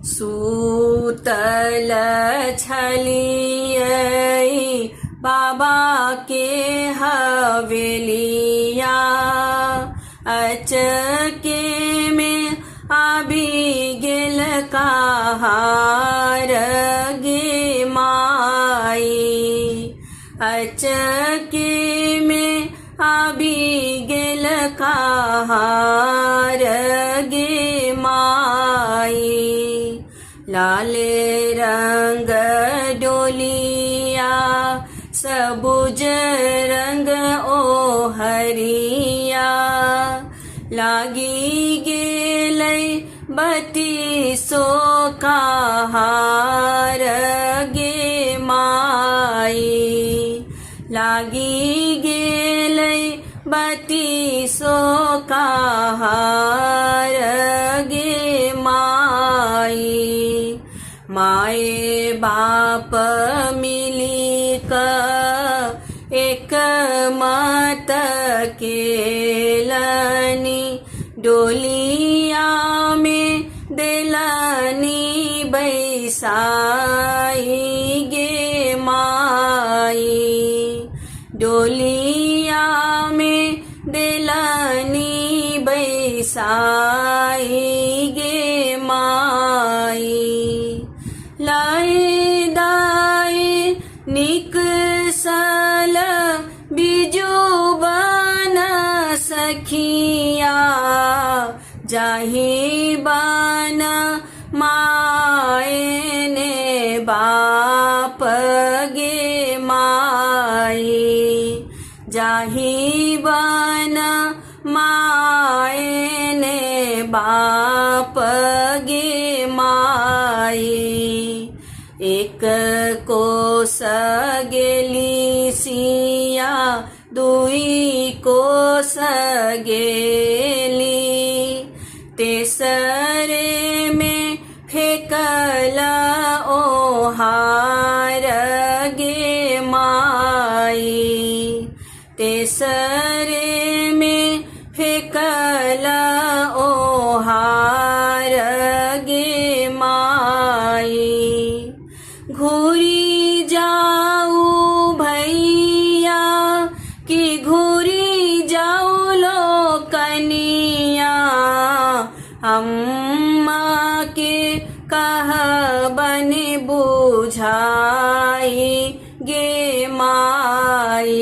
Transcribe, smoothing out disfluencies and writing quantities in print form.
सूतल छलियै बाबा के हवेलिया, अचके में आबि गेल कहार गे माई। अचके में आबि गेल कहार गे माई। लाले रंग डोलिया सबुज रंग ओ हरिया, लागी गेलै बत्तीसो कहार गे माई। लागी गेलै बत्तीसो कहार गे माई। माए बाप मिली क एक मत केलनी, डोलिया में देलनी बैसाई गे माई। डोलिया में देलनी बैसाई गे माई। लाए दाए निकसल बिजू बन सखिया, जाहि बन माए ने बाप गे माई। जाहि बन माए ने बाप गे माई। एक कोस गेली सिया, दुई कोस गेली, तेसरे में फेकल ओहार गे माई। तेसरे में फेकल ओहार गे माई। घूरी जाऊ भैया कि घूरी जाऊ लोकनिया, अम्मा के कहबन बुझाई गे माई।